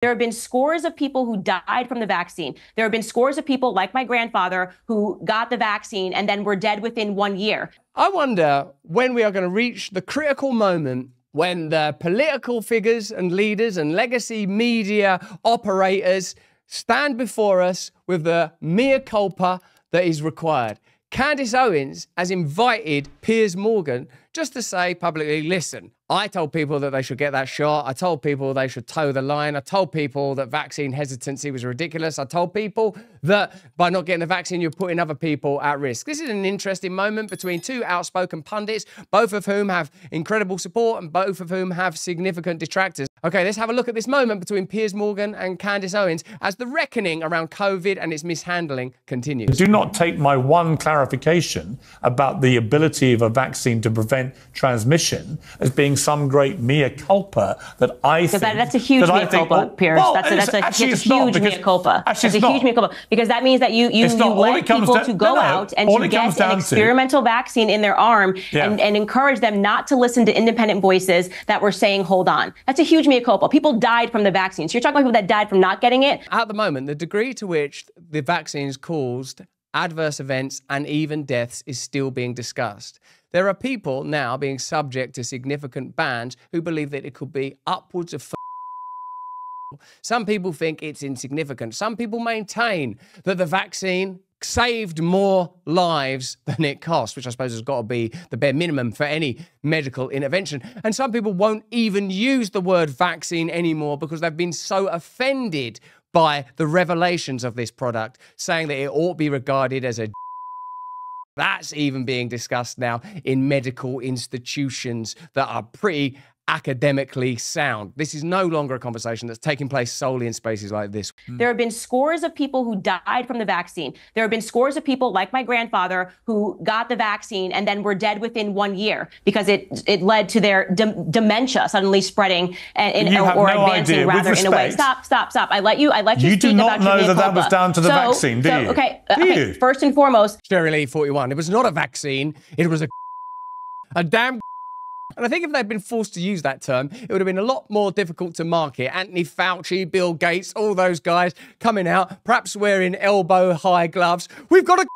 There have been scores of people who died from the vaccine. There have been scores of people like my grandfather who got the vaccine and then were dead within 1 year. I wonder when we are going to reach the critical moment when the political figures and leaders and legacy media operators stand before us with the mea culpa that is required. Candace Owens has invited Piers Morgan just to say publicly, listen, I told people that they should get that shot. I told people they should toe the line. I told people that vaccine hesitancy was ridiculous. I told people that by not getting the vaccine, you're putting other people at risk. This is an interesting moment between two outspoken pundits, both of whom have incredible support and both of whom have significant detractors. Okay, let's have a look at this moment between Piers Morgan and Candace Owens as the reckoning around COVID and its mishandling continues. Do not take my one clarification about the ability of a vaccine to prevent transmission as being some great mea culpa that I think... That's a huge mea culpa, Piers. Well, that's a huge mea culpa. That's a huge mea culpa. Because that means that you let people to go out and to get an experimental vaccine in their arm and encourage them not to listen to independent voices that were saying, hold on. That's a huge mea culpa. People died from the vaccine. So you're talking about people that died from not getting it? At the moment, the degree to which the vaccines caused adverse events and even deaths is still being discussed. There are people now being subject to significant bans who believe that it could be upwards of... Some people think it's insignificant. Some people maintain that the vaccine saved more lives than it cost, which I suppose has got to be the bare minimum for any medical intervention. And some people won't even use the word vaccine anymore because they've been so offended by the revelations of this product, saying that it ought to be regarded as a... That's even being discussed now in medical institutions that are pretty academically sound. This is no longer a conversation that's taking place solely in spaces like this. There have been scores of people who died from the vaccine. There have been scores of people like my grandfather who got the vaccine and then were dead within 1 year because it led to their dementia suddenly spreading or advancing rather in a way. Stop. I let you you speak about your mea culpa. You do not know that that was down to the vaccine, do you? Okay, first and foremost. Sterling 41. It was not a vaccine. It was a damn... And I think if they'd been forced to use that term, it would have been a lot more difficult to market. Anthony Fauci, Bill Gates, all those guys coming out, perhaps wearing elbow-high gloves. We've got a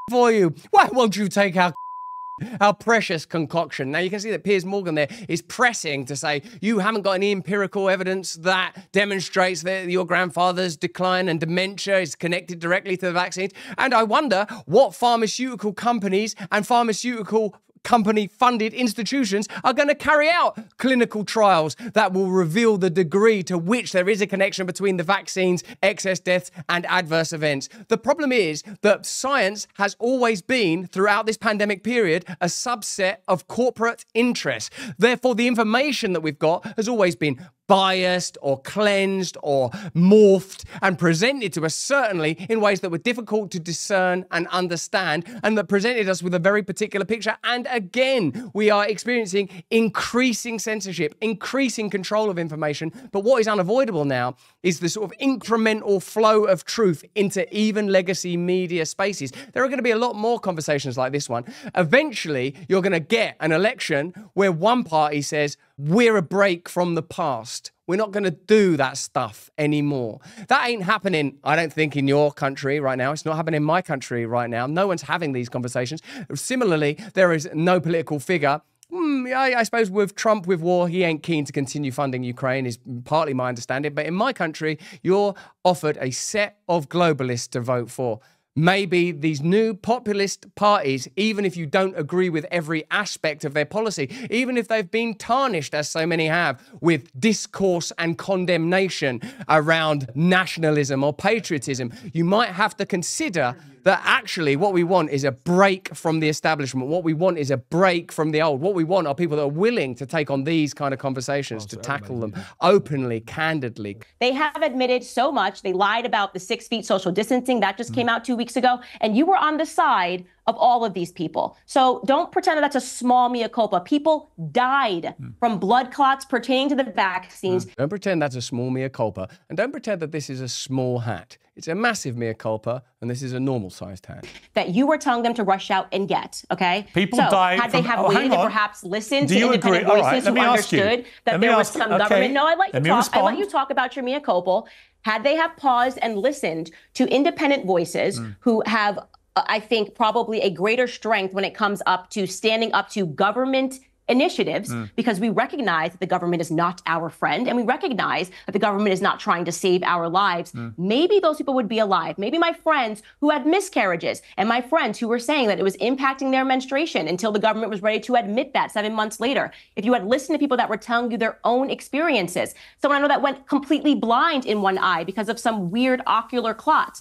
for you. Why won't you take our precious concoction? Now, you can see that Piers Morgan there is pressing to say, you haven't got any empirical evidence that demonstrates that your grandfather's decline and dementia is connected directly to the vaccines. And I wonder what pharmaceutical companies and pharmaceutical company-funded institutions are going to carry out clinical trials that will reveal the degree to which there is a connection between the vaccines, excess deaths, and adverse events. The problem is that science has always been, throughout this pandemic period, a subset of corporate interests. Therefore, the information that we've got has always been biased or cleansed or morphed and presented to us certainly in ways that were difficult to discern and understand and that presented us with a very particular picture. And again, we are experiencing increasing censorship, increasing control of information. But what is unavoidable now is the sort of incremental flow of truth into even legacy media spaces. There are going to be a lot more conversations like this one. Eventually, you're going to get an election where one party says, we're a break from the past. We're not going to do that stuff anymore. That ain't happening, I don't think, in your country right now. It's not happening in my country right now. No one's having these conversations. Similarly, there is no political figure. I suppose with Trump, with war, he ain't keen to continue funding Ukraine, is partly my understanding. But in my country, you're offered a set of globalists to vote for. Maybe these new populist parties, even if you don't agree with every aspect of their policy, even if they've been tarnished, as so many have, with discourse and condemnation around nationalism or patriotism, you might have to consider that actually what we want is a break from the establishment. What we want is a break from the old. What we want are people that are willing to take on these kind of conversations, to tackle them openly, candidly. They have admitted so much. They lied about the 6 feet social distancing. That just came out 2 weeks ago. And you were on the side of all of these people. So don't pretend that that's a small mea culpa. People died from blood clots pertaining to the vaccines. Don't pretend that's a small mea culpa. And don't pretend that this is a small hat. It's a massive mea culpa, and this is a normal-sized hat. That you were telling them to rush out and get, okay? People died had they have waited and perhaps listened to independent voices who understood that there was some government... No, I'd let you talk. I let you talk about your mea culpa. Had they have paused and listened to independent voices who have, I think, probably a greater strength when it comes up to standing up to government initiatives, because we recognize that the government is not our friend, and we recognize that the government is not trying to save our lives. Maybe those people would be alive. Maybe my friends who had miscarriages and my friends who were saying that it was impacting their menstruation until the government was ready to admit that 7 months later. If you had listened to people that were telling you their own experiences, someone I know that went completely blind in one eye because of some weird ocular clot.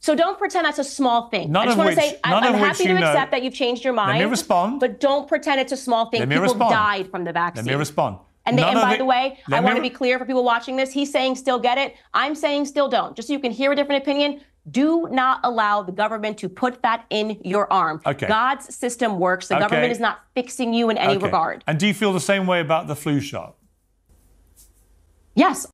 So don't pretend that's a small thing. I just want to say, I'm happy to accept that you've changed your mind. Let me respond. But don't pretend it's a small thing. People died from the vaccine. Let me respond. And by the way, I want to be clear for people watching this. He's saying still get it. I'm saying still don't. Just so you can hear a different opinion, do not allow the government to put that in your arm. Okay. God's system works. The government is not fixing you in any regard. And do you feel the same way about the flu shot? Yes.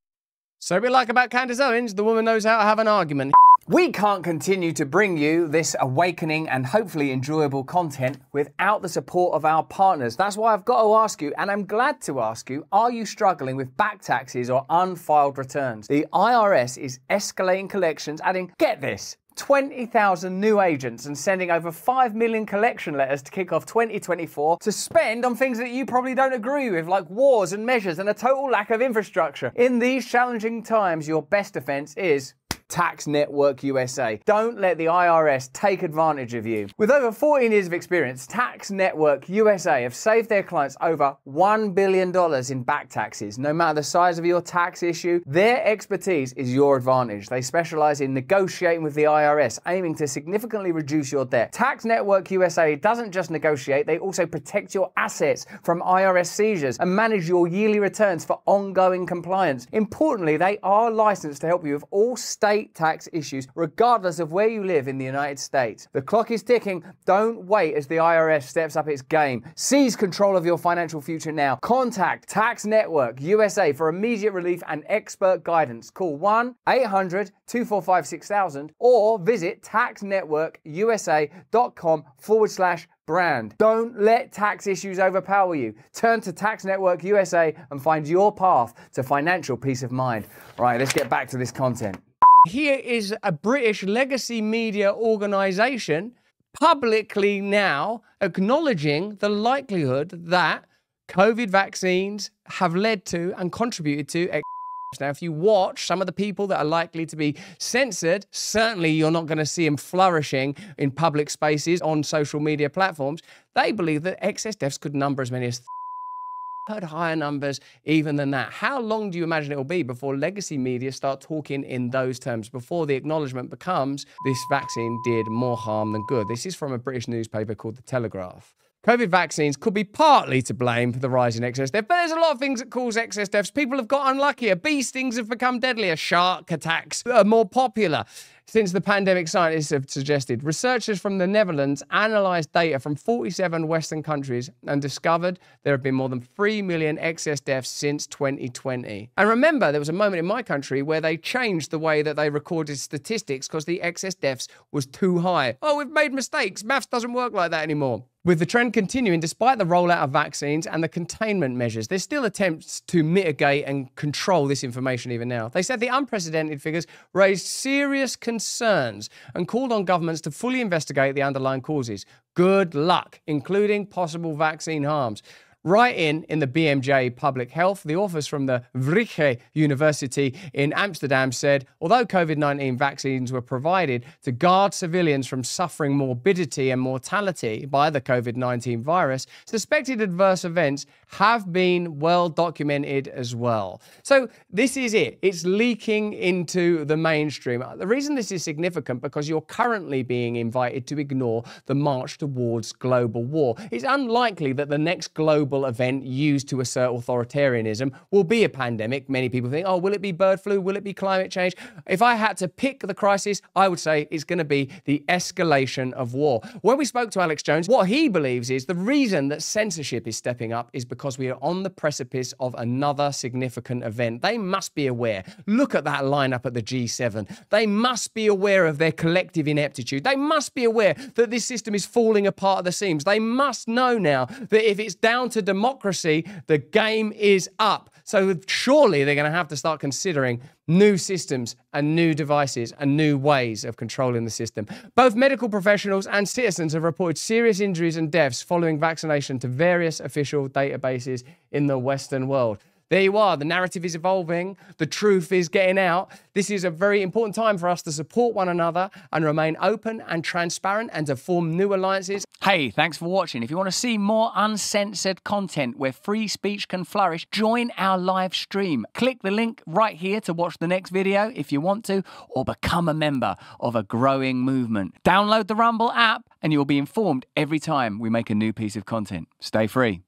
So we like about Candace Owens, the woman knows how to have an argument. We can't continue to bring you this awakening and hopefully enjoyable content without the support of our partners. That's why I've got to ask you, and I'm glad to ask you, are you struggling with back taxes or unfiled returns? The IRS is escalating collections, adding, get this, 20,000 new agents and sending over 5 million collection letters to kick off 2024 to spend on things that you probably don't agree with, like wars and measures and a total lack of infrastructure. In these challenging times, your best defense is Tax Network USA. Don't let the IRS take advantage of you. With over 14 years of experience, Tax Network USA have saved their clients over $1 billion in back taxes. No matter the size of your tax issue, their expertise is your advantage. They specialize in negotiating with the IRS, aiming to significantly reduce your debt. Tax Network USA doesn't just negotiate, they also protect your assets from IRS seizures and manage your yearly returns for ongoing compliance. Importantly, they are licensed to help you with all state tax issues, regardless of where you live in the United States. The clock is ticking. Don't wait as the IRS steps up its game. Seize control of your financial future now. Contact Tax Network USA for immediate relief and expert guidance. Call 1-800-245-6000 or visit taxnetworkusa.com/brand. Don't let tax issues overpower you. Turn to Tax Network USA and find your path to financial peace of mind. Right, let's get back to this content. Here is a British legacy media organisation publicly now acknowledging the likelihood that COVID vaccines have led to and contributed to. Now, if you watch some of the people that are likely to be censored, certainly you're not going to see them flourishing in public spaces on social media platforms. They believe that excess deaths could number as many as heard higher numbers even than that. How long do you imagine it will be before legacy media start talking in those terms, before the acknowledgement becomes this vaccine did more harm than good? This is from a British newspaper called The Telegraph. COVID vaccines could be partly to blame for the rise in excess deaths, but there's a lot of things that cause excess deaths. People have got unluckier. Bee stings have become deadlier. Shark attacks are more popular. Since the pandemic, scientists have suggested. Researchers from the Netherlands analysed data from 47 Western countries and discovered there have been more than 3 million excess deaths since 2020. And remember, there was a moment in my country where they changed the way that they recorded statistics because the excess deaths was too high. Oh, we've made mistakes. Maths doesn't work like that anymore. With the trend continuing, despite the rollout of vaccines and the containment measures, there's still attempts to mitigate and control this information even now. They said the unprecedented figures raised serious concerns and called on governments to fully investigate the underlying causes. Good luck, including possible vaccine harms. Writing in the BMJ Public Health, the authors from the Vrije University in Amsterdam said, although COVID-19 vaccines were provided to guard civilians from suffering morbidity and mortality by the COVID-19 virus, suspected adverse events have been well documented as well. So this is it. It's leaking into the mainstream. The reason this is significant because you're currently being invited to ignore the march towards global war. It's unlikely that the next global global event used to assert authoritarianism will be a pandemic. Many people think, oh, will it be bird flu? Will it be climate change? If I had to pick the crisis, I would say it's going to be the escalation of war. When we spoke to Alex Jones, what he believes is the reason that censorship is stepping up is because we are on the precipice of another significant event. They must be aware. Look at that lineup at the G7. They must be aware of their collective ineptitude. They must be aware that this system is falling apart at the seams. They must know now that if it's down to democracy, the game is up. So surely they're going to have to start considering new systems and new devices and new ways of controlling the system. Both medical professionals and citizens have reported serious injuries and deaths following vaccination to various official databases in the Western world. There you are. The narrative is evolving. The truth is getting out. This is a very important time for us to support one another and remain open and transparent and to form new alliances. Hey, thanks for watching. If you want to see more uncensored content where free speech can flourish, join our live stream. Click the link right here to watch the next video if you want to, or become a member of a growing movement. Download the Rumble app and you'll be informed every time we make a new piece of content. Stay free.